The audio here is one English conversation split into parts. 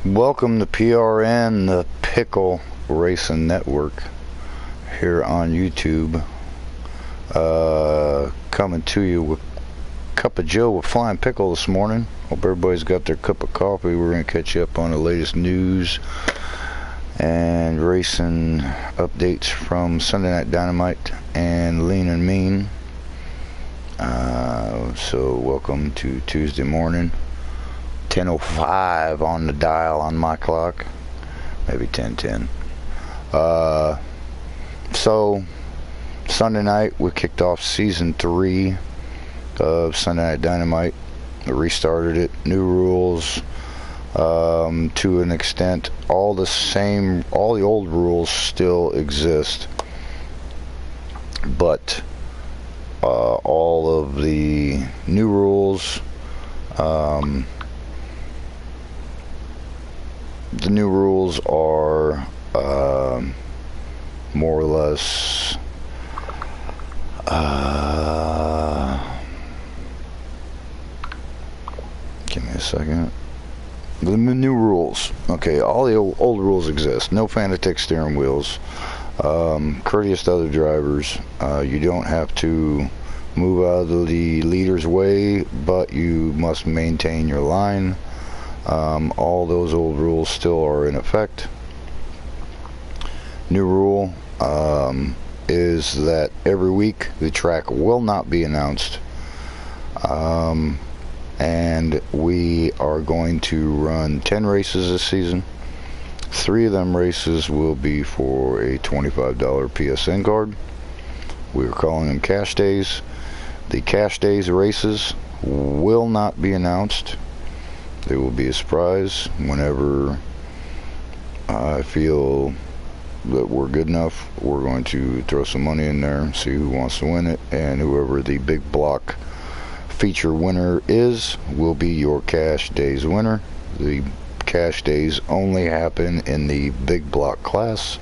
Welcome to PRN, the Pickle Racing Network, here on YouTube. Coming to you with Cup of Joe with Flying Pickle this morning. Hope everybody's got their cup of coffee. We're going to catch you up on the latest news and racing updates from Sunday Night Dynamite and Lean and Mean. So welcome to Tuesday morning. 10:05 on the dial on my clock, maybe 10:10. So Sunday night we kicked off season 3 of Sunday Night Dynamite. We restarted it, new rules, to an extent. All the old rules still exist, but all of the new rules, the new rules are more or less give me a second. The new rules. Okay, all the old rules exist. No Fanatec steering wheels. Courteous to other drivers. You don't have to move out of the leader's way, but you must maintain your line. All those old rules still are in effect. New rule is that every week the track will not be announced, and we are going to run 10 races this season. 3 of them races will be for a $25 PSN card. We're calling them cash days. The cash days races will not be announced. They will be a surprise whenever I feel that we're good enough. We're going to throw some money in there, see who wants to win it, and whoever the big block feature winner is will be your cash days winner. The cash days only happen in the big block class.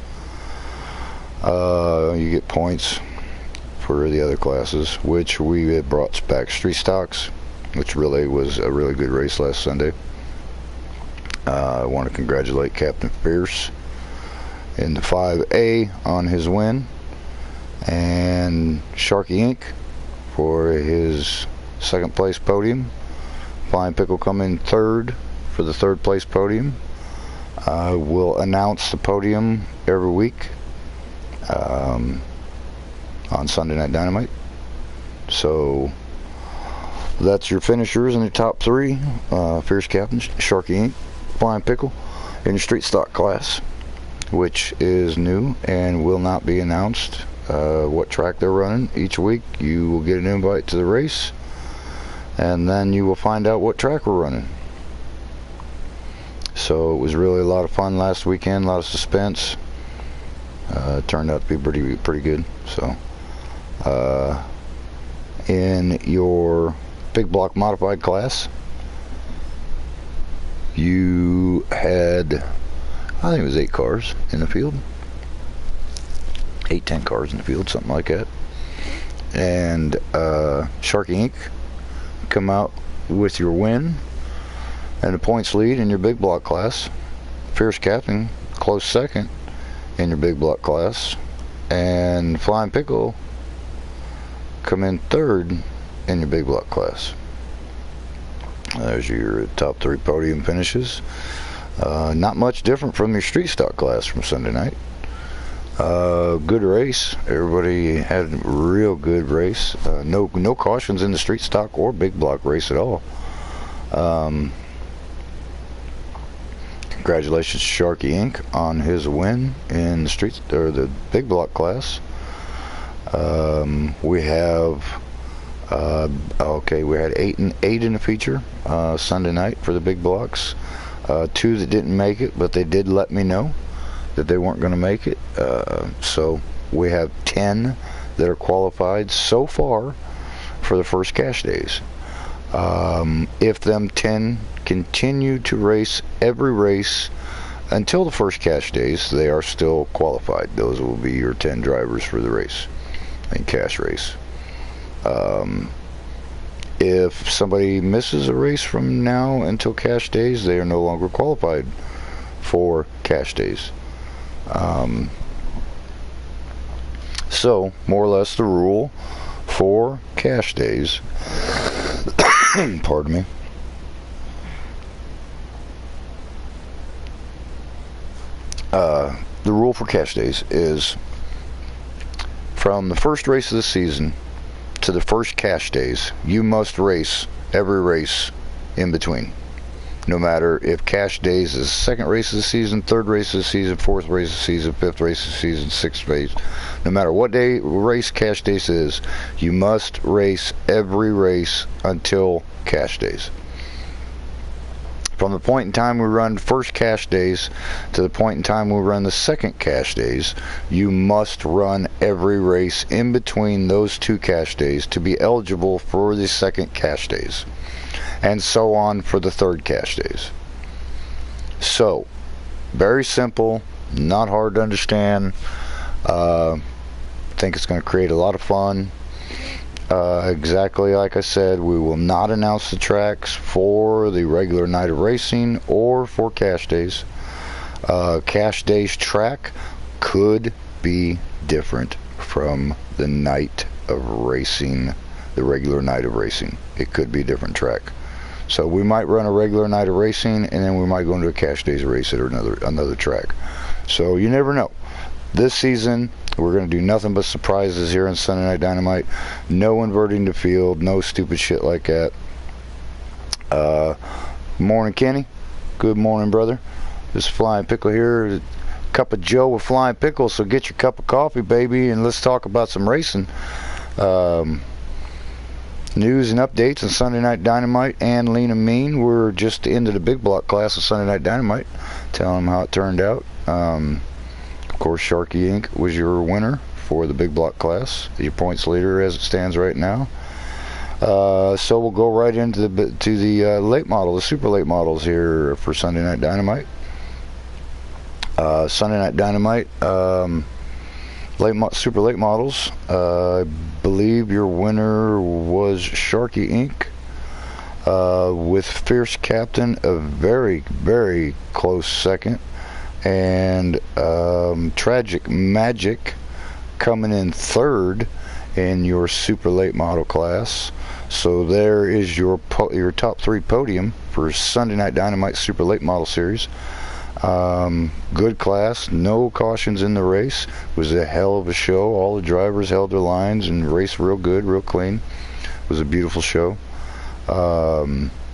You get points for the other classes, which we had brought back street stocks, which really was a really good race last Sunday. I want to congratulate Captain Fierce in the 5A on his win, and Sharky Inc. for his second place podium. Flying Pickle come in third for the third place podium. We'll announce the podium every week on Sunday Night Dynamite. So that's your finishers in the top 3. Fierce Captain, Sharky Inc., Flying Pickle in the street stock class, which is new and will not be announced what track they're running. Each week you will get an invite to the race, and then you will find out what track we're running. So it was really a lot of fun last weekend, a lot of suspense. It turned out to be pretty good. So in your big block modified class, you had, I think it was 8 cars in the field, 10 cars in the field, something like that. And Sharky Inc. come out with your win and the points lead in your big block class. Fierce Captain close second in your big block class, and Flying Pickle come in third in your big block class. There's your top 3 podium finishes. Not much different from your street stock class from Sunday night. Good race. Everybody had a real good race. No cautions in the street stock or big block race at all. Congratulations to Sharky Inc. on his win in the street or the big block class. We have we had 8 in the feature Sunday night for the big blocks. 2 that didn't make it, but they did let me know that they weren't going to make it. So we have 10 that are qualified so far for the first cash days. If them 10 continue to race every race until the first cash days, they are still qualified. Those will be your 10 drivers for the race and cash race. If somebody misses a race from now until cash days, they are no longer qualified for cash days. So, more or less the rule for cash days, pardon me, the rule for cash days is from the first race of the season to the first cash days, you must race every race in between. No matter if cash days is second race of the season, third race of the season, fourth race of the season, fifth race of the season, sixth race, no matter what day race cash days is, you must race every race until cash days. From the point in time we run first cash days to the point in time we run the second cash days, you must run every race in between those two cash days to be eligible for the second cash days, and so on for the third cash days. So, very simple, not hard to understand. I think it's going to create a lot of fun. Exactly like I said, we will not announce the tracks for the regular night of racing or for cash days. Cash days track could be different from the night of racing, the regular night of racing. It could be a different track. So we might run a regular night of racing, and then we might go into a cash days race at another track. So you never know. This season, we're going to do nothing but surprises here on Sunday Night Dynamite. No inverting the field, no stupid shit like that. Morning, Kenny. Good morning, brother. This is Flying Pickle here. Cup of Joe with Flying Pickle, so get your cup of coffee, baby, and let's talk about some racing. News and updates on Sunday Night Dynamite and Lean and Mean. We're just into the big block class of Sunday Night Dynamite. Telling them how it turned out. Of course, Sharky Inc. was your winner for the big block class, your points leader as it stands right now. So we'll go right into the late model, the super late models here for Sunday Night Dynamite. Sunday Night Dynamite, super late models. I believe your winner was Sharky Inc. With Fierce Captain, a very, very close second. And Tragic Magic coming in third in your super late model class. So there is your top three podium for Sunday Night Dynamite Super Late Model Series. Good class, no cautions in the race. It was a hell of a show. All the drivers held their lines and raced real good, real clean. It was a beautiful show.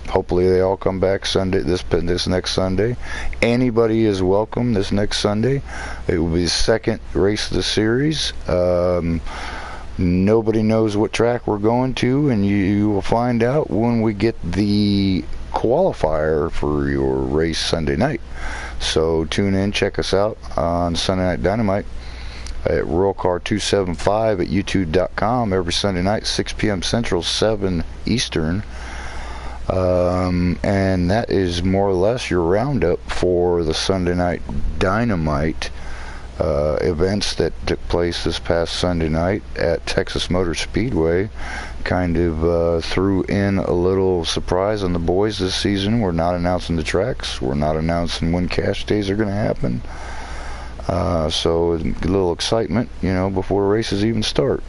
Hopefully they all come back Sunday, this next Sunday. Anybody is welcome this next Sunday. It will be the second race of the series. Nobody knows what track we're going to, and you will find out when we get the qualifier for your race Sunday night. So tune in, check us out on Sunday Night Dynamite at ruralcar275 at youtube.com every Sunday night, 6 p.m. Central, 7 Eastern. And that is more or less your roundup for the Sunday Night Dynamite events that took place this past Sunday night at Texas Motor Speedway. Kind of threw in a little surprise on the boys this season. We're not announcing the tracks. We're not announcing when cash days are going to happen. So a little excitement, before races even start.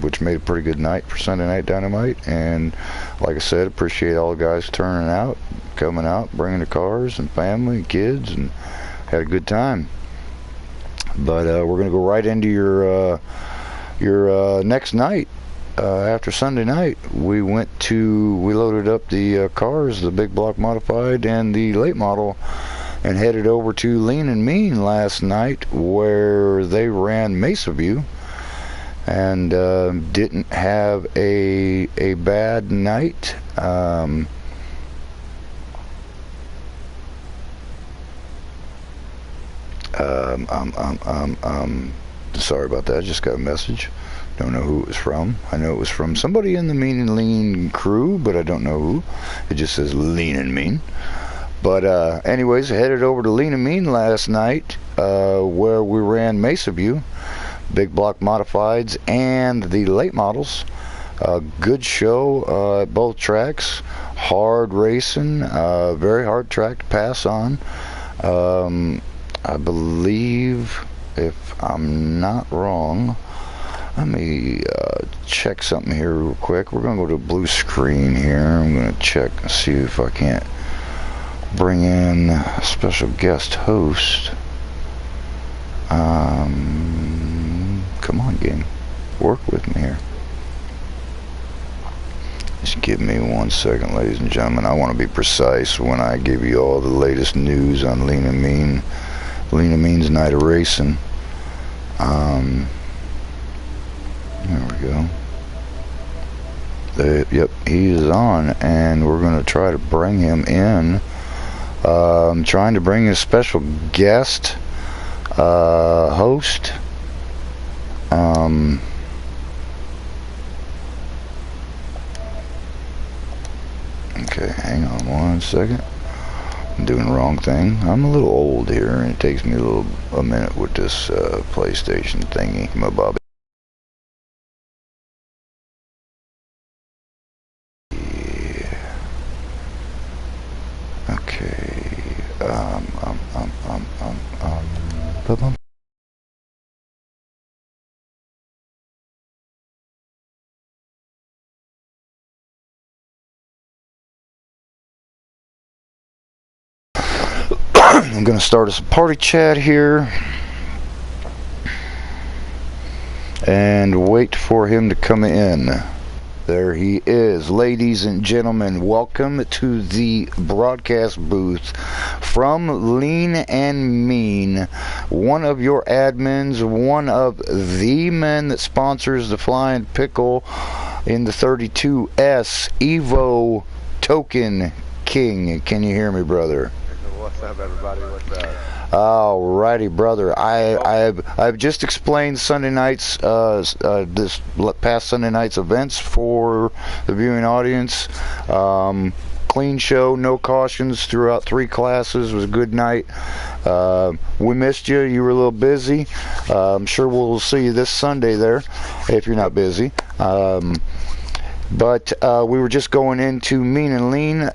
Which made a pretty good night for Sunday Night Dynamite, and like I said, appreciate all the guys turning out, coming out, bringing the cars and family and kids, and had a good time. But we're gonna go right into your next night. After Sunday night, we loaded up the cars, the big block modified and the late model, and headed over to Lean and Mean last night, where they ran Mesa View. And didn't have a bad night. Sorry about that. I just got a message. Don't know who it was from. I know it was from somebody in the Mean and Lean crew, but I don't know who. It just says Lean and Mean. But anyways, I headed over to Lean and Mean last night, where we ran Mesa View, big block modifieds and the late models. Good show at both tracks. Hard racing, very hard track to pass on. I believe, if I'm not wrong, let me check something here real quick. We're going to go to blue screen here. I'm going to check and see if I can't bring in a special guest host. Come on, game. Work with me here. Just give me 1 second, ladies and gentlemen. I want to be precise when I give you all the latest news on Lean and Mean. Lean and Mean's Night of Racing. There we go. Yep, he is on, and we're going to try to bring him in. I'm trying to bring a special guest host. Okay, hang on 1 second. I'm doing the wrong thing. I'm a little old here, and it takes me a minute with this PlayStation thingy, my bobby. Yeah. Okay. Ba-bum. I'm going to start us a party chat here and wait for him to come in. There he is. Ladies and gentlemen, welcome to the broadcast booth from Lean and Mean, one of your admins, one of the men that sponsors the Flying Pickle in the 32S Evo Token King. Can you hear me, brother? What's up, everybody? What's up? Alrighty, brother. I've just explained Sunday night's this past Sunday night's events for the viewing audience. Clean show, no cautions throughout 3 classes. It was a good night. We missed you. You were a little busy. I'm sure we'll see you this Sunday there if you're not busy. But we were just going into Mean and Lean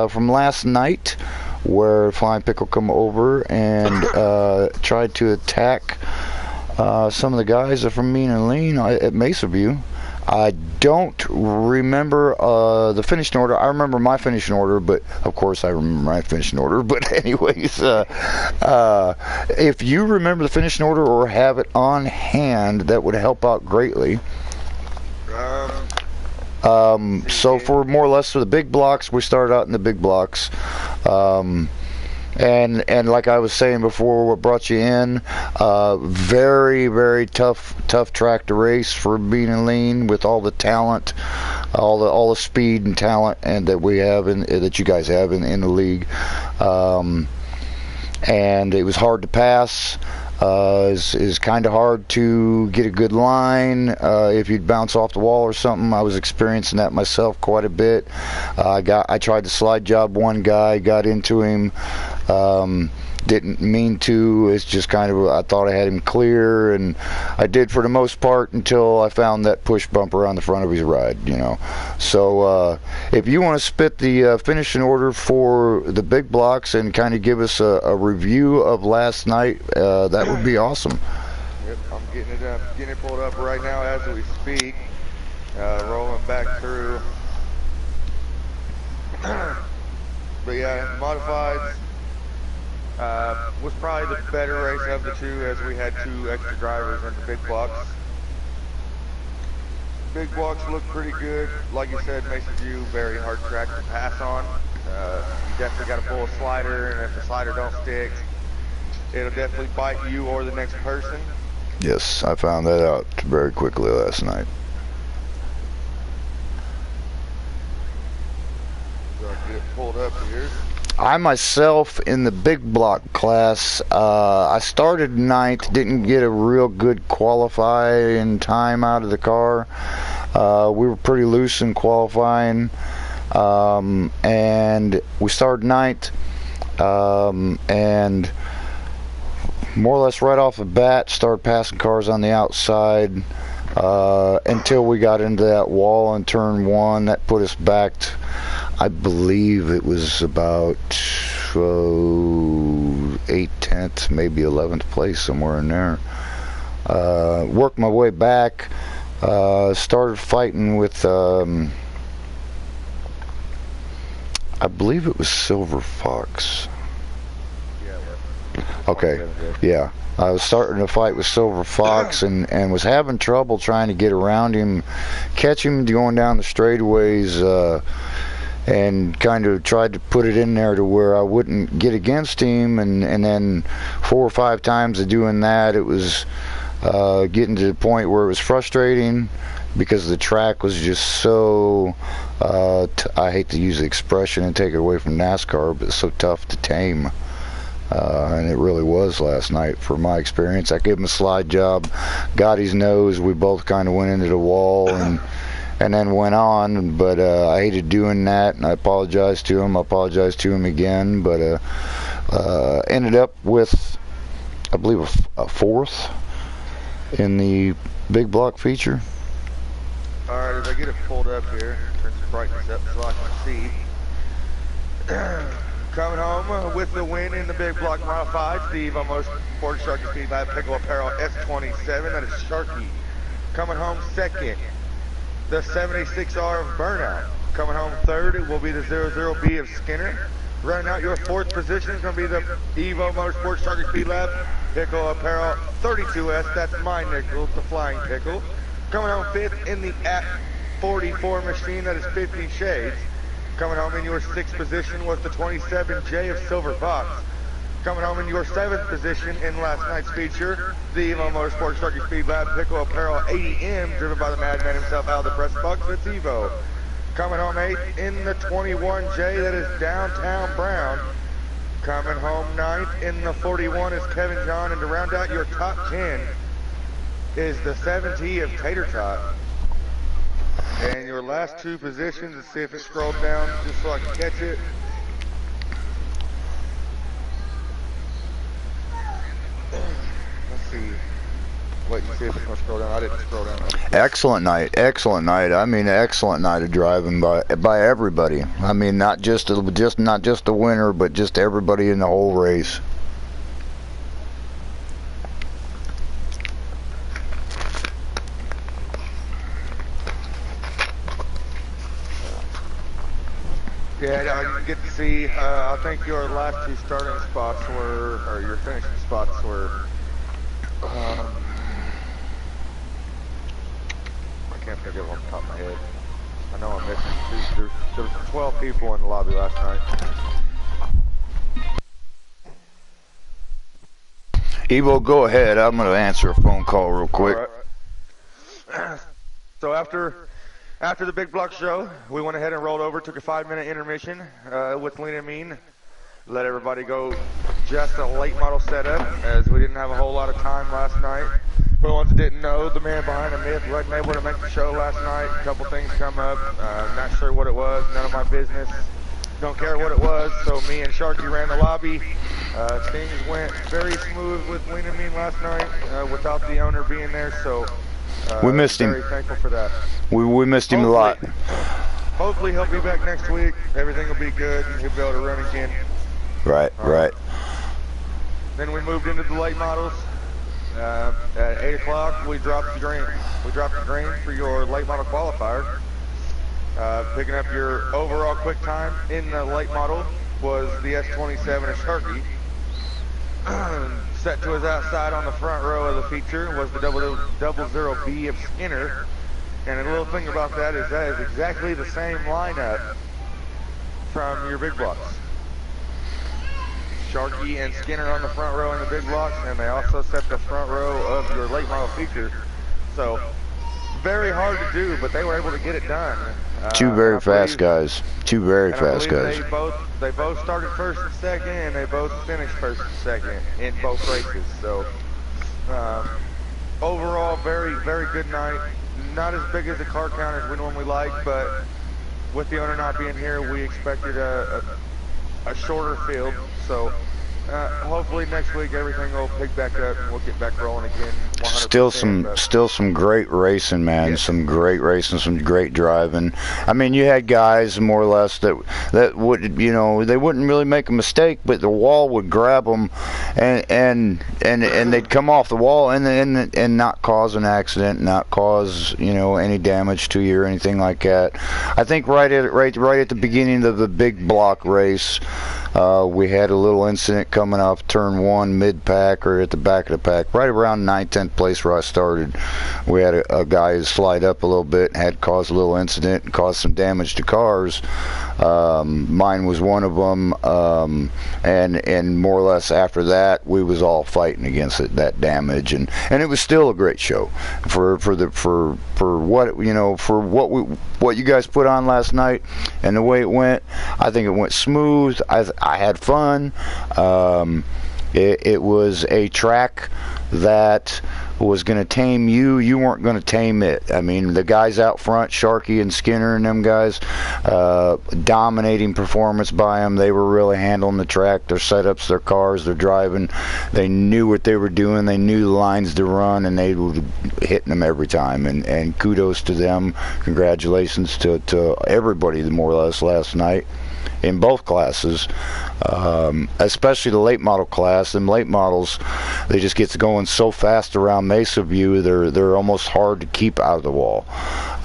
from last night, where Flying Pickle come over and tried to attack some of the guys from Mean and Lean at Mesa View. I don't remember the finishing order. I remember my finishing order, but of course I remember my finishing order. But anyways, if you remember the finishing order or have it on hand, that would help out greatly. So for more or less for the big blocks, we started out in the big blocks. And like I was saying before, what brought you in, very, very tough track to race for Mean and Lean, with all the talent, all the speed and talent and that we have that you guys have in the league. And it was hard to pass. Is kind of hard to get a good line if you'd bounce off the wall or something. I was experiencing that myself quite a bit. I tried to slide job one guy, got into him, didn't mean to. It's just kind of, I thought I had him clear, and I did for the most part until I found that push bumper on the front of his ride, you know. So if you want to spit the finishing order for the big blocks and kind of give us a review of last night, that would be awesome. Yep, I'm getting it pulled up right now as we speak. Rolling back through. But yeah, modifieds was probably the better race of the two, as we had 2 extra drivers in the big blocks. Big blocks look pretty good. Like you said, Mesa View, very hard track to pass on. You definitely got to pull a slider, and if the slider don't stick, it'll definitely bite you or the next person. Yes, I found that out very quickly last night. So I get it pulled up here. I myself, in the big block class, I started 9th, didn't get a real good qualifying time out of the car. We were pretty loose in qualifying, and we started 9th, and more or less right off the bat started passing cars on the outside until we got into that wall in turn 1. That put us back to, I believe it was about 8th, 10th, maybe 11th place, somewhere in there. Worked my way back, started fighting with, I believe it was Silver Fox. Okay, yeah. I was starting to fight with Silver Fox and was having trouble trying to get around him, catch him going down the straightaways, and kind of tried to put it in there to where I wouldn't get against him, and then 4 or 5 times of doing that, it was getting to the point where it was frustrating because the track was just so, I hate to use the expression and take it away from NASCAR, but it's so tough to tame. And it really was last night from my experience. I gave him a slide job, got his nose, we both kind of went into the wall and then went on, but I hated doing that, and I apologized to him. I apologized to him again, but ended up with, I believe, a 4th in the big block feature. Alright, as I get it pulled up here, turn some brightness up so I can see. Coming home with the win in the big block modified, the Evo Motorsport Sharky Speed Lab Pickle Apparel S27, that is Sharky. Coming home second, the 76R of Burnout. Coming home third, it will be the 00B of Skinner. Running out your 4th position is going to be the Evo Motorsport Sharky Speed Lab Pickle Apparel 32S, that's my nickel, the Flying Pickle. Coming home 5th in the at 44 machine, that is 50 Shades. Coming home in your 6th position was the 27J of Silver Fox. Coming home in your 7th position in last night's feature, the Evo Motorsport Sharky Speed Lab Pickle Apparel 80M, driven by the madman himself out of the press box, that's Evo. Coming home 8th in the 21J, that is Downtown Brown. Coming home 9th in the 41 is Kevin John, and to round out your top 10 is the 7T of Tater Tot. And your last 2 positions, let's see if it scrolled down just so I can catch it. Let's see. Wait and see if it's going to scroll down. I didn't scroll down. Excellent night, excellent night. I mean, excellent night of driving by everybody. I mean, not just the winner, but just everybody in the whole race. Yeah, I didn't get to see, I think your last 2 starting spots were, or your finishing spots were, I can't think of it off the top of my head. I know I'm missing 2, there was 12 people in the lobby last night. Evo, go ahead. I'm going to answer a phone call real quick. All right. So after the big block show, we went ahead and rolled over, took a 5-minute intermission with Lean and Mean. Let everybody go just a late model setup, as we didn't have a whole lot of time last night. For the ones that didn't know, the man behind the myth wasn't able to make the show last night. A couple things come up, not sure what it was, none of my business. Don't care what it was, so me and Sharky ran the lobby. Things went very smooth with Lean and Mean last night without the owner being there, so we missed him. Very thankful for that. We missed him a lot. Hopefully he'll be back next week. Everything will be good and he'll be able to run again. Right. Then we moved into the late models. At 8 o'clock we dropped the green. We dropped the green for your late model qualifier. Picking up your overall quick time in the late model was the S27 of Sharky. Set to his outside on the front row of the feature was the 00B of Skinner. And a little thing about that is exactly the same lineup from your big blocks. Sharky and Skinner on the front row in the big blocks, and they also set the front row of your late model feature. So very hard to do, but they were able to get it done. 2 very fast guys. 2 very fast guys. They both started first and second, and they both finished first and second in both races. So overall, very, very good night. Not as big as the car count as we normally like, but with the owner not being here, we expected a shorter field. So hopefully next week everything will pick back up and we'll get back rolling again. 100%. Still some great racing, man. Yeah. Some great racing, some great driving. I mean, you had guys more or less that would, you know, they wouldn't really make a mistake, but the wall would grab them, and they'd come off the wall and not cause an accident, not cause, you know, any damage to you or anything like that. I think right at the beginning of the big block race, we had a little incident coming off turn 1 mid-pack or at the back of the pack, right around 9th, 10th place where I started. We had a guy slide up a little bit, had caused a little incident and caused some damage to cars. Mine was one of them, and more or less after that, we was all fighting against that damage, and it was still a great show for what, you know, for what you guys put on last night and the way it went. I think it went smooth. I had fun. It was a track that was going to tame you. You weren't going to tame it. I mean, the guys out front, Sharky and Skinner and them guys, dominating performance by them. They were really handling the track, their setups, their cars, their driving. They knew what they were doing. They knew the lines to run, and they were hitting them every time. And kudos to them. Congratulations to everybody, more or less, last night in both classes, especially the late model class. Them late models, they just get going so fast around Mesa View, they're almost hard to keep out of the wall.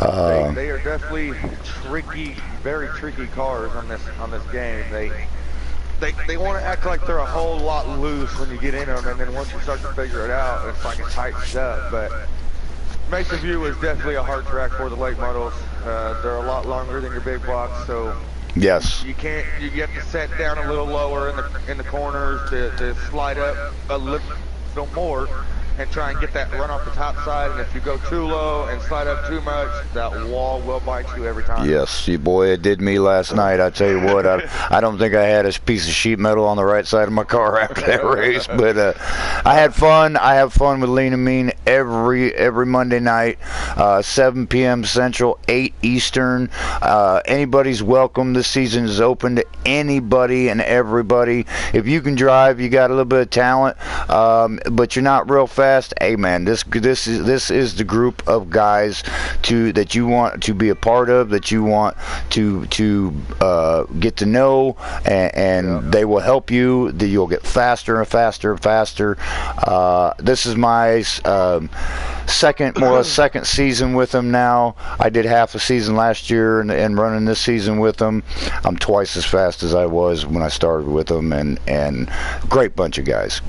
They are definitely tricky, very tricky cars on this game. They want to act like they're a whole lot loose when you get in them, and then once you start to figure it out, it's like it tightens up. But Mesa View is definitely a hard track for the late models. They're a lot longer than your big blocks, so yes, you have to set down a little lower in the corners to slide up a little more and try and get that run off the top side. And if you go too low and slide up too much, that wall will bite you every time. Yes, you boy, it did me last night. I tell you what, I don't think I had a piece of sheet metal on the right side of my car after that race, but I had fun. I have fun with Lean and Mean every Monday night, 7 p.m. Central, 8 Eastern. Anybody's welcome. This season is open to anybody and everybody. If you can drive, you got a little bit of talent, but you're not real fast. Hey man, this is the group of guys that you want to be a part of, that you want to get to know, and they will help you. You'll get faster and faster and faster. This is my second season with them now. I did half a season last year and running this season with them. I'm twice as fast as I was when I started with them, and great bunch of guys.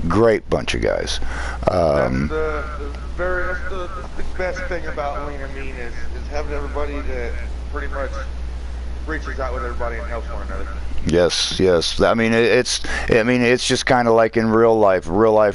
That's the best thing about Lean and Mean is having everybody that pretty much reaches out with everybody and helps one another. Yes. I mean, it's just kind of like in real life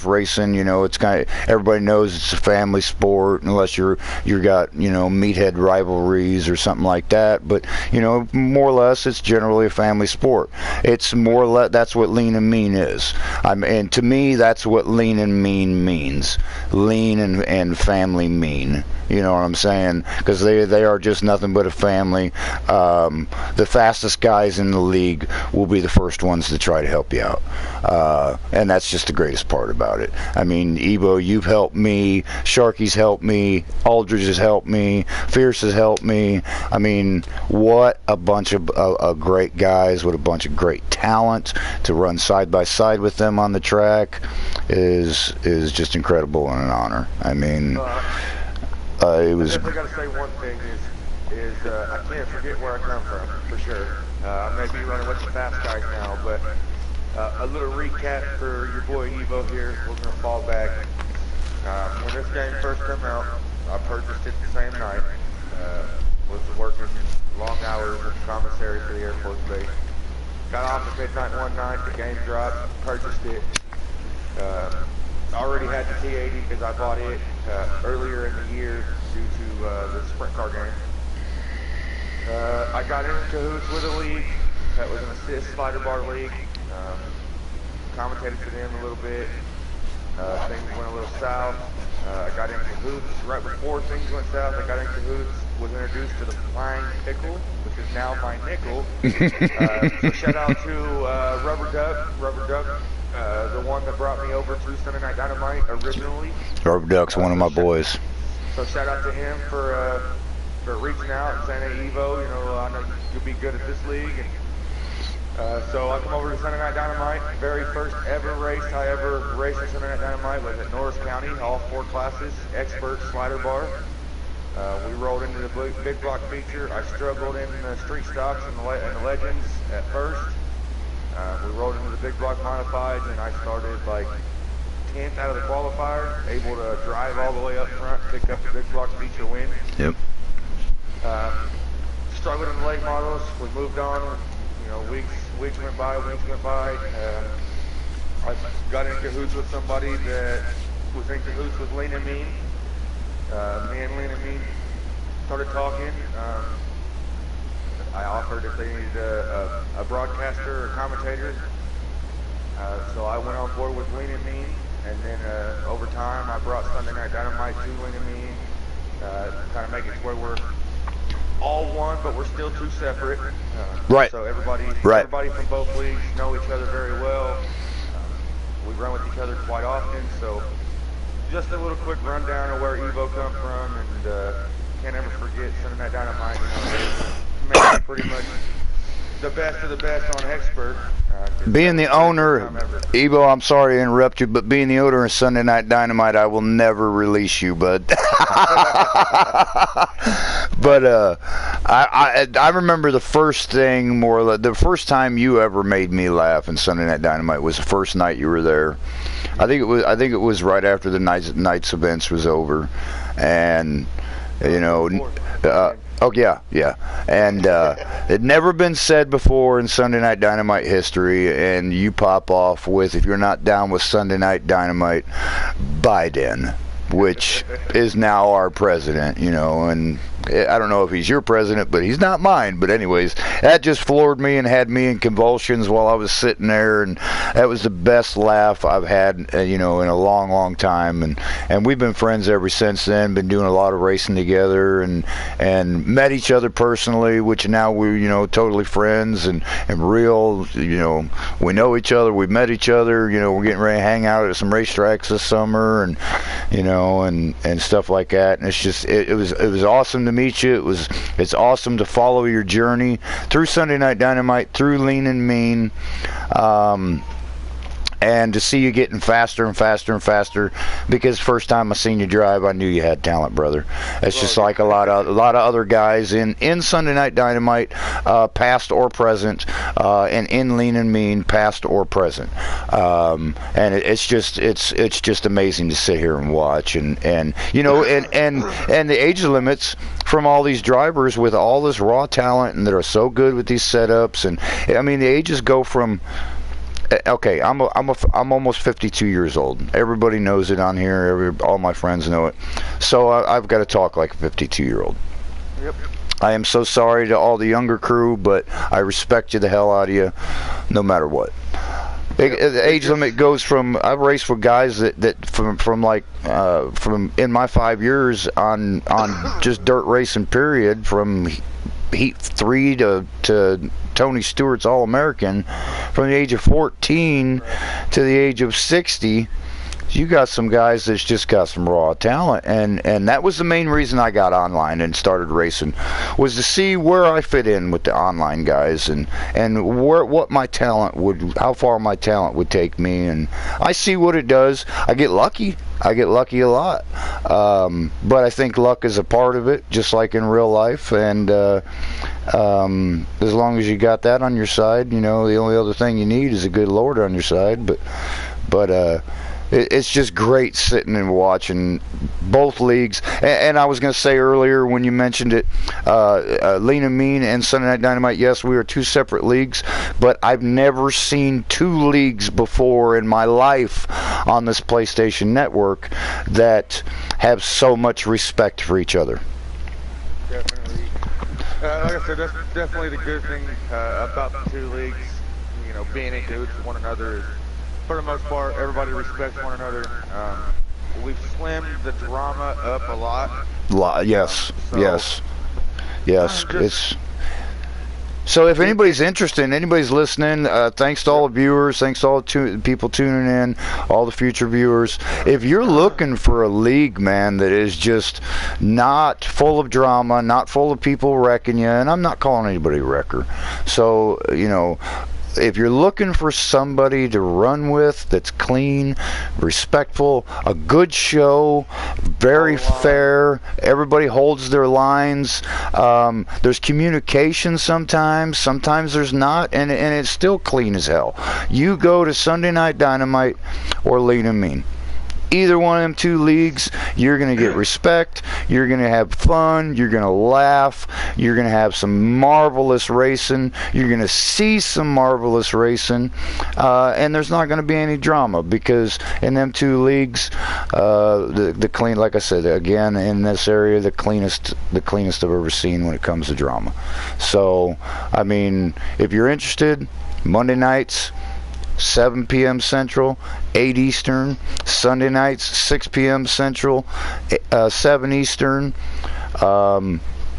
racing. You know, it's kind of, everybody knows it's a family sport, unless you got, you know, meathead rivalries or something like that. But you know, more or less, it's generally a family sport. It's more or less, that's what Lean and Mean is. And to me, that's what Lean and Mean means. Lean and family mean. You know what I'm saying? Because they are just nothing but a family. The fastest guys in the league will be the first ones to try to help you out, and that's just the greatest part about it. I mean, Evo, you've helped me, Sharky's helped me, Aldridge has helped me, Fierce has helped me. I mean, what a bunch of great guys, what a bunch of great talent. To run side by side with them on the track is just incredible and an honor. I mean, it was. I definitely got to say one thing is I can't forget where I come from, for sure. I may be running with the fast guys now, but a little recap for your boy Evo here. We're going to fall back. When this game first came out, I purchased it the same night. Was working long hours at the commissary for the Air Force Base. Got off at midnight one night, the game dropped, purchased it. Already had the T80 because I bought it earlier in the year due to the sprint car game. I got in cahoots with a league that was an assist slider bar league. Commentated for them a little bit. Things went a little south. I got in cahoots right before things went south. I got in cahoots was introduced to the Flying Pickle, which is now my nickel. So shout out to Rubber Duck, the one that brought me over to Sunday Night Dynamite originally. Rubber Duck's one of my boys. So shout out to him for reaching out and saying, hey, Evo, you know, I know you'll be good at this league. And so I come over to Sunday Night Dynamite. Very first ever race I ever raced at Sunday Night Dynamite was at Norris County, all 4 classes, expert slider bar. We rolled into the big block feature. I struggled in the street stocks and the legends at first. We rolled into the big block modifieds, and I started like 10th out of the qualifier, able to drive all the way up front, pick up the big block feature win. Yep. Struggled in the late models. We moved on. You know, weeks went by. I got in cahoots with somebody that was in cahoots with Lean and Mean. Me and Lean and Mean started talking. I offered if they needed a broadcaster or commentator. So I went on board with Lean and Mean, and then over time I brought Sunday Night Dynamite to Lean and Mean, kind of make it to where we're all one, but we're still 2 separate. Right. So everybody from both leagues know each other very well. We run with each other quite often. So just a little quick rundown of where Evo come from, and can't ever forget Sunday Night Dynamite. You know, they pretty much the best of the best on expert. Being the owner, Evo, I'm sorry to interrupt you, but being the owner of Sunday Night Dynamite, I will never release you, bud. But I remember the first thing, the first time you ever made me laugh in Sunday Night Dynamite was the first night you were there. I think it was right after the night's events was over, and you know. Oh yeah, and it'd never been said before in Sunday Night Dynamite history, and you pop off with, if you're not down with Sunday Night Dynamite, Biden, which is now our president, you know, and I don't know if he's your president, but he's not mine. But anyways, that just floored me and had me in convulsions while I was sitting there, and that was the best laugh I've had, you know, in a long, long time. And we've been friends ever since then. Been doing a lot of racing together, and met each other personally, which now we're, you know, totally friends and real. You know, we know each other. We've met each other. You know, we're getting ready to hang out at some racetracks this summer, and you know, and stuff like that. And it's just it was awesome to meet you. It's awesome to follow your journey through Sunday Night Dynamite, through Lean and Mean, and to see you getting faster and faster and faster, because first time I seen you drive, I knew you had talent, brother. It's just like a lot of other guys in Sunday Night Dynamite, past or present, and in Lean and Mean, past or present. And it's just amazing to sit here and watch, and you know, and the age limits from all these drivers with all this raw talent and that are so good with these setups. And I mean, the ages go from, okay, I'm almost 52 years old. Everybody knows it on here. All my friends know it. So I've got to talk like a 52-year-old. Yep. I am so sorry to all the younger crew, but I respect you the hell out of you, no matter what. The age limit goes from, I've raced with guys that from in my 5 years on just dirt racing period, from Heat 3 to Tony Stewart's All-American, from the age of 14 to the age of 60. You got some guys that's just got some raw talent, and that was the main reason I got online and started racing, was to see where I fit in with the online guys, and what my talent how far my talent would take me. And I see what it does. I get lucky a lot, but I think luck is a part of it, just like in real life. And as long as you got that on your side, you know, the only other thing you need is a good Lord on your side. But it's just great sitting and watching both leagues. And I was going to say earlier when you mentioned it, Lean and Mean and Sunday Night Dynamite, yes, we are 2 separate leagues, but I've never seen 2 leagues before in my life on this PlayStation Network that have so much respect for each other. Definitely. Like I said, that's definitely the good thing about the 2 leagues. You know, being in cahoots with one another is, for the most part, everybody respects one another. We've slimmed the drama up a lot. Yes, yes. Yes, it's. So if anybody's interested, anybody's listening, thanks to all the viewers, thanks to all the people tuning in, all the future viewers. If you're looking for a league, man, that is just not full of drama, not full of people wrecking you, and I'm not calling anybody a wrecker. So, you know, if you're looking for somebody to run with that's clean, respectful, a good show, very fair, everybody holds their lines, there's communication sometimes there's not, and it's still clean as hell. You go to Sunday Night Dynamite or Lean and Mean. Either one of them two leagues, you're going to get respect, you're going to have fun, you're going to laugh, you're going to have some marvelous racing, you're going to see some marvelous racing, and there's not going to be any drama, because in them two leagues, the clean, like I said, again, in this area, the cleanest I've ever seen when it comes to drama. So, I mean, if you're interested, Monday nights, 7 p.m. Central, 8 Eastern. Sunday nights, 6 p.m. Central, 7 Eastern.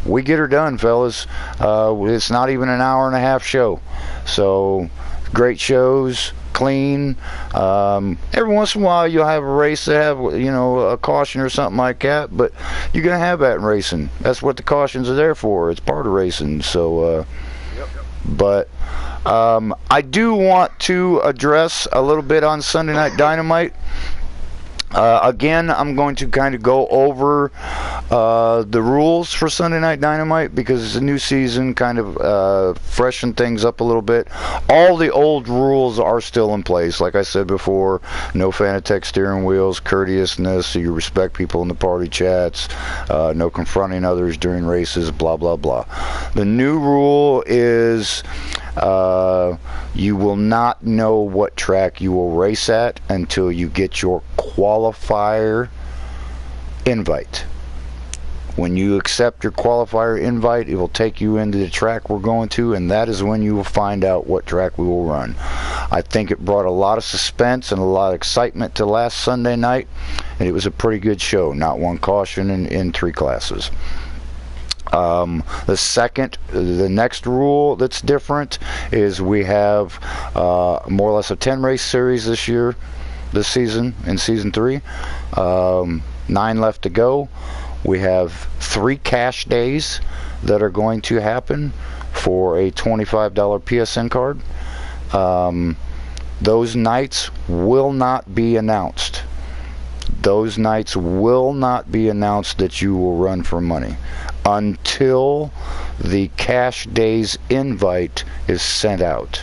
We get her done, fellas. It's not even an hour and a half show. So, great shows, clean. Every once in a while, you'll have a race that have, you know, a caution or something like that. But you're going to have that in racing. That's what the cautions are there for. It's part of racing. So, but I do want to address a little bit on Sunday Night Dynamite. Again, I'm going to kind of go over the rules for Sunday Night Dynamite, because it's a new season, kind of freshen things up a little bit. All the old rules are still in place. Like I said before, no Fanatec steering wheels, courteousness, so you respect people in the party chats, no confronting others during races, blah, blah, blah. The new rule is you will not know what track you will race at until you get your qualifier invite. When you accept your qualifier invite, it will take you into the track we're going to, and that is when you will find out what track we will run. I think it brought a lot of suspense and a lot of excitement to last Sunday night, and it was a pretty good show. Not one caution in 3 classes. The next rule that's different is we have more or less a 10 race series this season, in season 3. 9 left to go. We have 3 cash days that are going to happen for a $25 PSN card. Those nights will not be announced. Those nights will not be announced that you will run for money until the cash days invite is sent out.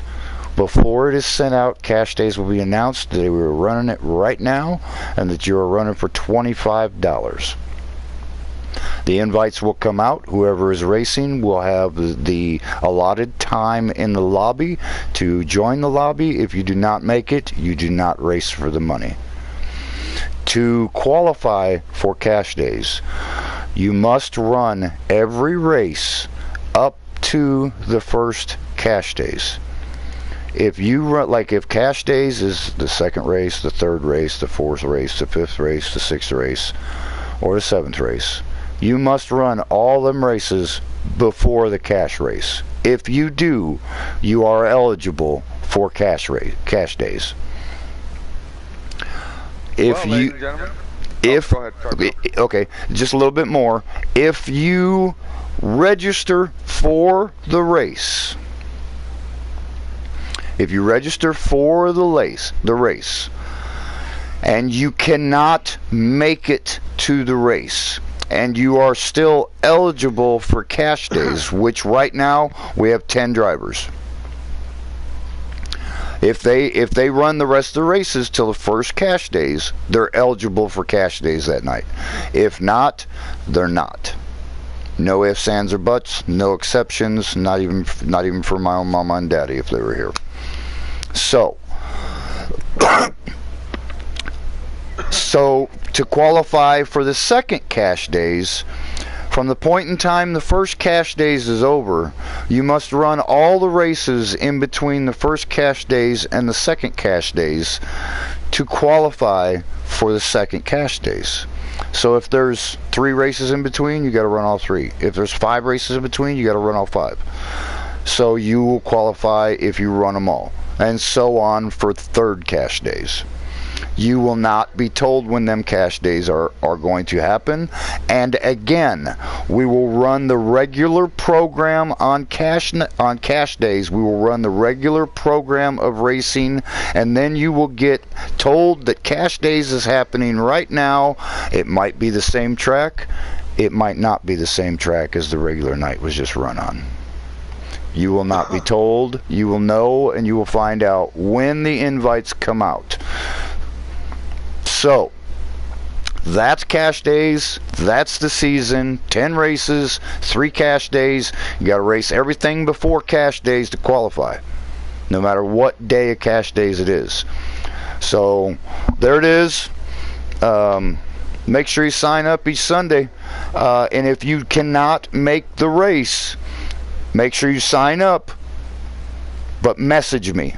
Before it is sent out, cash days will be announced that we're running it right now and that you are running for $25. The invites will come out. Whoever is racing will have the allotted time in the lobby to join the lobby. If you do not make it, you do not race for the money. To qualify for cash days, you must run every race up to the first cash days. If you run, like if cash days is the 2nd race, the 3rd race, the 4th race, the 5th race, the 6th race, or the 7th race, you must run all them races before the cash race. If you do, you are eligible for cash days. If well, you, go ahead. Okay, just a little bit more. If you register for the race, the race, and you cannot make it to the race, and you are still eligible for cash days, which right now we have 10 drivers. If they run the rest of the races till the first cash days, they're eligible for cash days that night. If not, they're not. No ifs, ands, or buts. No exceptions. Not even for my own mama and daddy if they were here. So, to qualify for the second cash days, From the point in time the first cash days is over, you must run all the races in between the first cash days and the second cash days to qualify for the second cash days. So if there's 3 races in between, you got to run all 3. If there's 5 races in between, you got to run all 5. So you will qualify if you run them all, and so on for third cash days. You will not be told when them cash days are going to happen. And again, we will run the regular program on cash days. We will run the regular program of racing, and then you will get told that cash days is happening right now. It might be the same track. It might not be the same track as the regular night was just run on. You will not be told. You will know, and you will find out when the invites come out. So, that's cash days. That's the season. 10 races, 3 cash days. You got to race everything before cash days to qualify, no matter what day of cash days it is. So, there it is. Make sure you sign up each Sunday. And if you cannot make the race, make sure you sign up, but message me.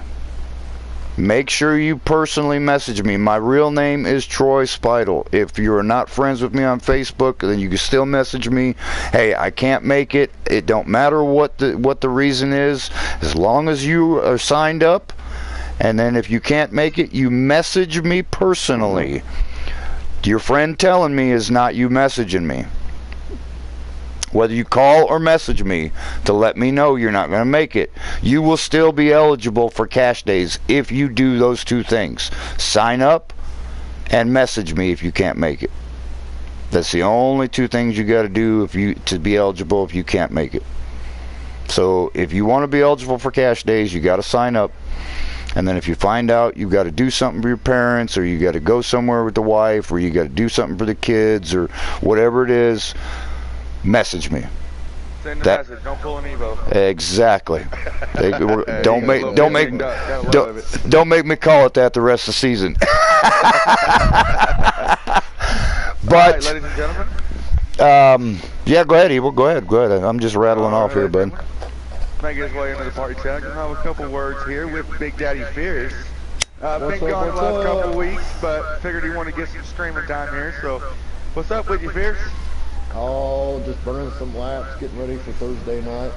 Make sure you personally message me. My real name is Troy Speidel. If you're not friends with me on Facebook, then you can still message me. Hey, I can't make it. It don't matter what the reason is, as long as you are signed up. And then if you can't make it, you message me personally. Your friend telling me is not you messaging me. Whether you call or message me to let me know you're not going to make it, you will still be eligible for cash days if you do those 2 things. Sign up and message me if you can't make it. That's the only 2 things you got to do to be eligible if you can't make it. So if you want to be eligible for cash days, you got to sign up. And then if you find out you've got to do something for your parents, or you got to go somewhere with the wife, or you got to do something for the kids, or whatever it is, message me. Send a message. Don't pull an Evo. Exactly. Don't make me call it that the rest of the season. But right, ladies and gentlemen. Yeah, go ahead, Evo. Go ahead. I'm just rattling off here, bud. Make his way into the party chat. Gonna have a couple words here with Big Daddy Fierce. Been gone the last couple weeks, but figured he wanted to get some streaming time here. So, what's up with you, Fierce? Oh, just burning some laps, getting ready for Thursday night.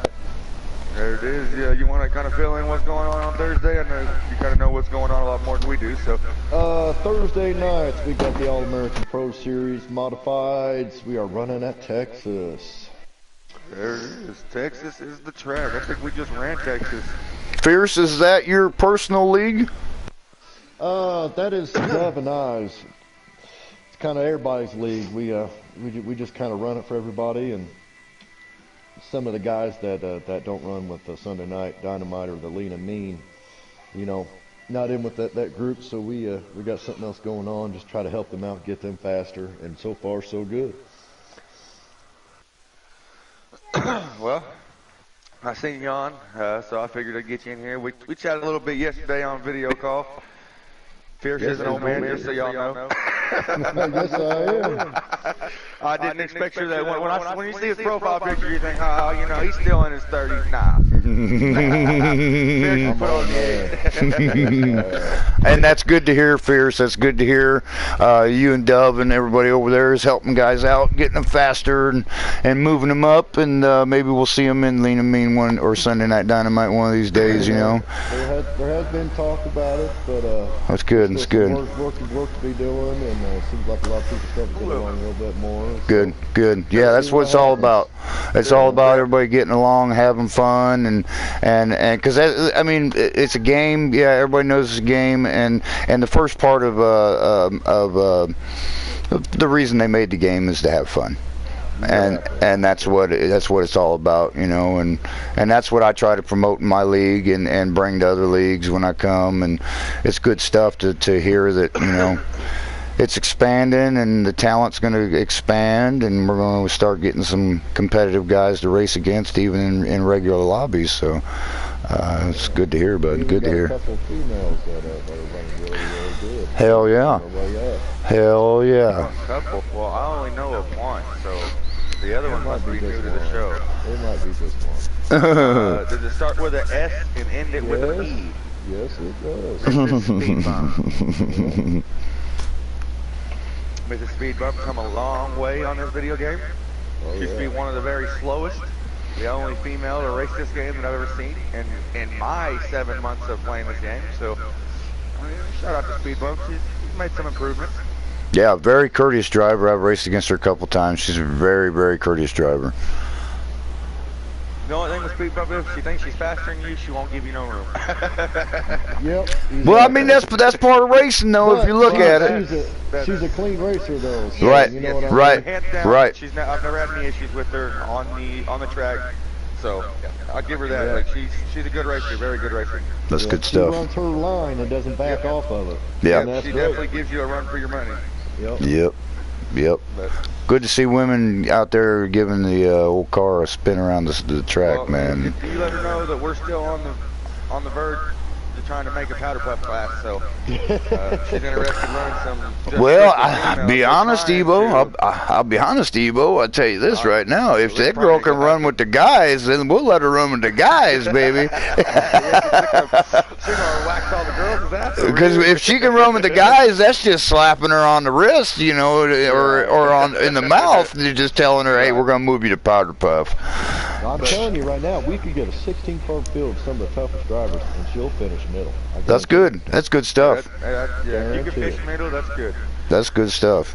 There it is. Yeah, you want to kind of fill in what's going on Thursday? I know you kind of know what's going on a lot more than we do. So, Thursday nights we got the All-American Pro Series Modifieds. We are running at Texas. There it is. Texas is the track. I think we just ran Texas. Fierce, is that your personal league? That is Dove and I's. It's kind of everybody's league. We just kind of run it for everybody, and some of the guys that don't run with the Sunday Night Dynamite or the Lean and Mean, you know, not in with that group. So we got something else going on. Just try to help them out, get them faster, and so far so good. Well, I seen you on, so I figured I'd get you in here. We chatted a little bit yesterday on video call. Fierce is an old man, just so y'all know. Yes, I am. I didn't expect you that. When you see his profile picture, you think, oh, you know, he's still in his 30s. Nah. Fierce, put on the And that's good to hear, Fierce. That's good to hear. You and Dove and everybody over there is helping guys out, getting them faster and moving them up. And maybe we'll see them in Lean and Mean one or Sunday Night Dynamite one of these days, you know. There has been talk about it, but that's good. That's good. Work to be doing, and it seems like a lot of people starting to get along a little bit more. So. Good. Yeah, that's what it's all about. It's all about everybody getting along, having fun, and because I mean it's a game. Yeah, everybody knows it's a game, and the first part of the reason they made the game is to have fun. And that's what it's all about, you know, and that's what I try to promote in my league and bring to other leagues when I come, and it's good stuff to hear that, you know, it's expanding and the talent's going to expand, and we're going to start getting some competitive guys to race against even in regular lobbies. So it's good to hear, bud. Good to hear. A couple of females that are running really good. Hell yeah. Hell yeah. A couple. Well, I only know of one, so. The other one must be new to the show. It might be this one. Does it start with an S and end it with an E? Yes, it does. Mrs. Speed Bump. Mrs. Speed Bump come a long way on this video game. She used to be one of the very slowest, the only female to race this game that I've ever seen in my 7 months of playing this game. So, I mean, shout out to Speed Bump. She's made some improvements. Yeah, very courteous driver. I've raced against her a couple times. She's a very, very courteous driver. The only thing with Speed Bump is if she thinks she's faster than you, she won't give you no room. Yep. Well, I mean, that's part of racing, though, if you look at it. She's a clean racer, though. So Right, you know what I mean? right, Hands down, right. I've never had any issues with her on the track. So, I'll give her that. Yeah. Like, she's a good racer, very good racer. That's good She stuff. runs her line and doesn't back off of it. Yeah. And that's She great. definitely gives you a run for your money. Yep. Yep. But, Good to see women out there giving the old car a spin around the track, well, man. you let her know that we're still on the verge of trying to make a powder puff class, so she's interested in running some. Well, I'll be honest, Evo. I'll be honest, Evo. I'll tell you this right now. If that girl can run with the guys, then we'll let her run with the guys, baby. Because if she can run with the guys, that's just slapping her on the wrist, you know, or on in the mouth. They're just telling her, "Hey, we're gonna move you to powder puff." I'm telling you right now, we could get a 16-car field of some of the toughest drivers, and she'll finish middle. That's good. That's good stuff. Yeah, you can fish middle, that's good. That's good stuff.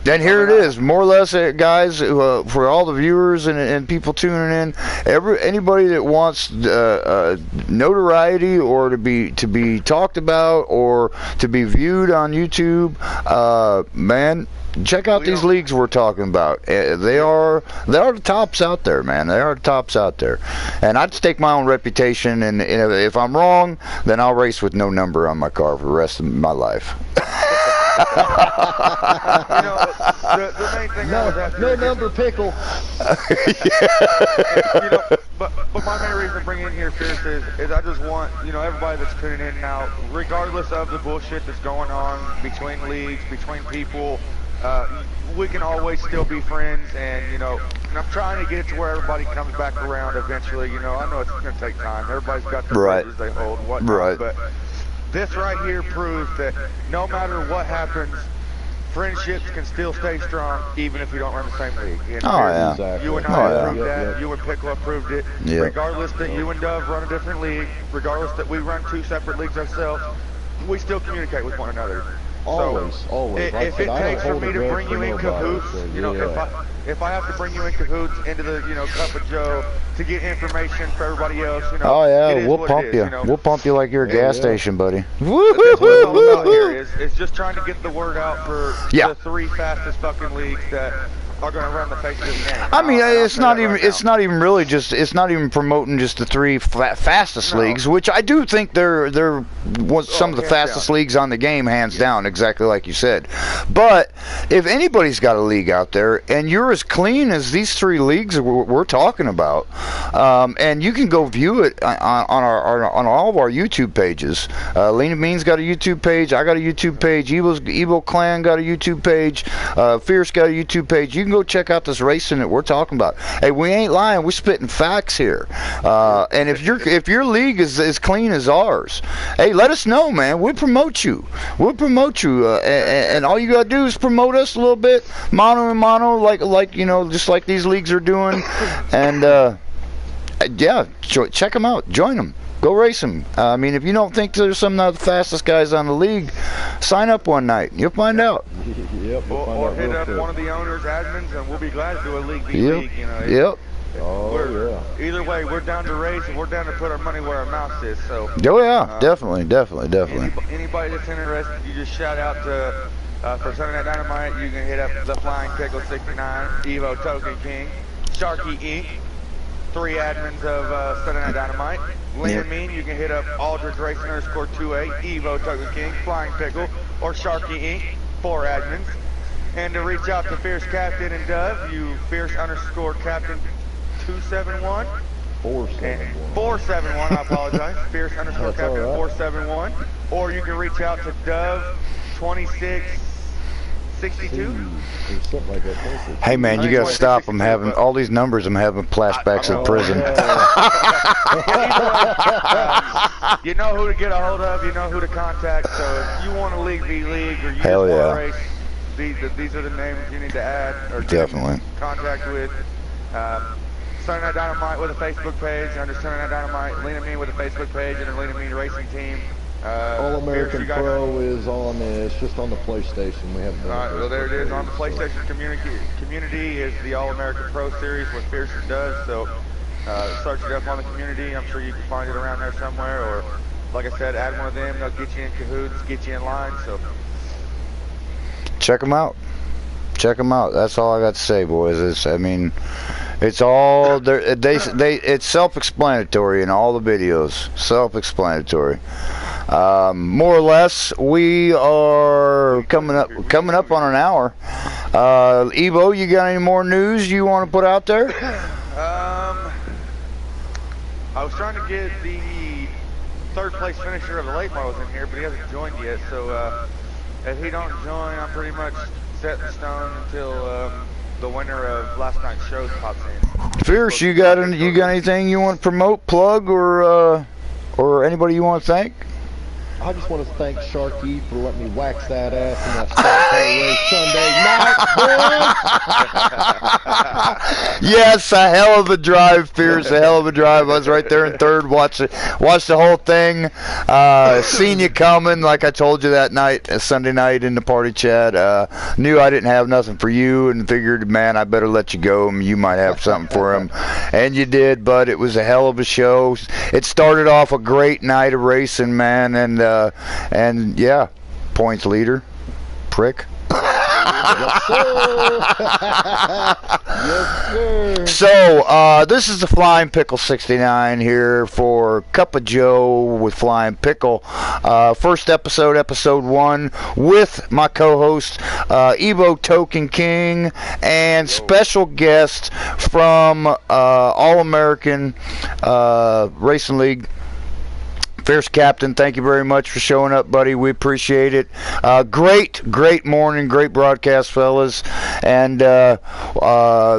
And here it is, more or less, guys. For all the viewers and people tuning in, anybody that wants notoriety or to be talked about or to be viewed on YouTube, man, check out these leagues we're talking about. They are the tops out there, man. They are the tops out there. And I'd stake my own reputation, and if I'm wrong, then I'll race with no number on my car for the rest of my life. You know, the main thing I was after no number pickle. You know, but my main reason for bringing in here, Fierce, is I just want, you know, everybody that's tuning in now, regardless of the bullshit that's going on between leagues, between people, we can always still be friends, and, you know, and I'm trying to get it to where everybody comes back around eventually. You know, I know it's going to take time. Everybody's got their grudges they hold, whatnot, but this right here proves that no matter what happens, friendships can still stay strong even if we don't run the same league. And Exactly. you and I proved that. You and Pickle have proved it. Yep. Regardless that you and Dove run a different league, regardless that we run 2 separate leagues ourselves, we still communicate with one another. Always. If it takes for me to bring you in cahoots, you know, if I have to bring you in cahoots into the, you know, Cup of Joe to get information for everybody else, you know. Oh yeah, we'll pump you. You know? We'll pump you like you're a gas station, buddy. That's what it's all about here is just trying to get the word out for the 3 fastest fucking leagues that are going to run the face of this game. I mean, it's not even really just, it's not even promoting just the 3 fastest leagues, which I do think they're some of the fastest leagues on the game, hands down, exactly like you said. But if anybody's got a league out there and you're as clean as these 3 leagues we're talking about, and you can go view it on all of our YouTube pages. Lena Bean's got a YouTube page. I got a YouTube page. Evo Clan got a YouTube page. Fierce got a YouTube page. You can go check out this racing that we're talking about. Hey, we ain't lying. We're spitting facts here. And if your league is as clean as ours, hey, let us know, man. We'll promote you. And all you gotta do is promote us a little bit, mano and mano, like you know, just like these leagues are doing. And yeah, check them out. Join them. Go race them. I mean, if you don't think there's some of the fastest guys on the league, sign up one night. You'll find out. Yep, or hit up one of the owners, admins, and we'll be glad to do a league league. You know. Either way, we're down to race, and we're down to put our money where our mouth is. So. Oh yeah, definitely. Anybody that's interested, you just shout out to for Sunday Night Dynamite. You can hit up the Flying Pickle 69, Evo Token King, Sharky Inc. 3 admins of Sunday Night Dynamite. Lena Mean, you can hit up Aldridge Race _28, Evo Token King, Flying Pickle, or Sharky Inc. 4 admins. And to reach out to Fierce Captain and Dove, you Fierce _Captain 271. 471, I apologize. Fierce _Captain 471. Or you can reach out to Dove 26 62? Or something like that. Hey man, you gotta stop. I'm having all these numbers. I'm having flashbacks of prison. You know who to get a hold of. You know who to contact. So if you want a League v League or you Hell just want yeah. to race, these are the names you need to add or Definitely. contact with. Sunday Night Dynamite with a Facebook page under Sunday Night Dynamite. Lean and Me with a Facebook page under Lean and Me Racing Team. All American Pro is on. It's just on the PlayStation. We haven't done. Alright, well there it is on the PlayStation community is the All American Pro Series what Pearson does. So search it up on the community. I'm sure you can find it around there somewhere. Or like I said, add one of them. They'll get you in cahoots, get you in line. So Check them out. Check them out. That's all I got to say, boys. It's all there. It's self-explanatory in all the videos. Self-explanatory. More or less, we are coming up on an hour. Evo, you got any more news you want to put out there? I was trying to get the third place finisher of the late models in here, but he hasn't joined yet. So if he don't join, I'm pretty much set in stone until the winner of last night's shows pops in. Fierce, you got anything you want to promote, plug, or anybody you want to thank? I just want to thank Sharky for letting me wax that ass in that Sunday night, boy. Yes, a hell of a drive, Fierce. A hell of a drive. I was right there in third. Watched the whole thing. Seen you coming, like I told you that night, Sunday night in the party chat. Knew I didn't have nothing for you, and figured, man, I better let you go. You might have something for him, and you did. But it was a hell of a show. It started off a great night of racing, man, and yeah, points leader, prick. Yes, sir. Yes, sir. So, this is the Flying Pickle 69 here for Cup of Joe with Flying Pickle. First episode, episode 1, with my co-host, Evo Token King, and special guest from All-American Racing League, Fierce Captain. Thank you very much for showing up, buddy. We appreciate it. Great morning, great broadcast, fellas. And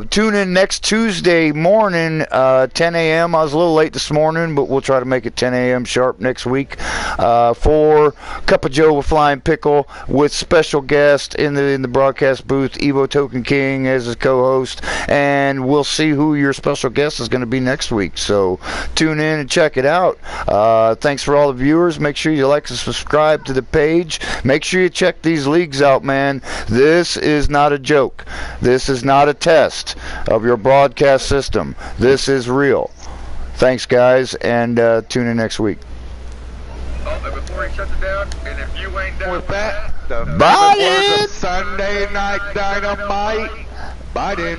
tune in next Tuesday morning, 10 a.m. I was a little late this morning, but we'll try to make it 10 a.m. sharp next week for Cup of Joe with Flying Pickle, with special guest in the broadcast booth, Evo Token King as his co-host. And we'll see who your special guest is going to be next week. So tune in and check it out. Thanks for all the viewers. Make sure you like and subscribe to the page. Make sure you check these leagues out, man. This is not a joke. This is not a test of your broadcast system. This is real. Thanks, guys, and tune in next week. Oh, and before he shuts it down, and if you ain't done with that, the Bye. Sunday Night Dynamite. Biden.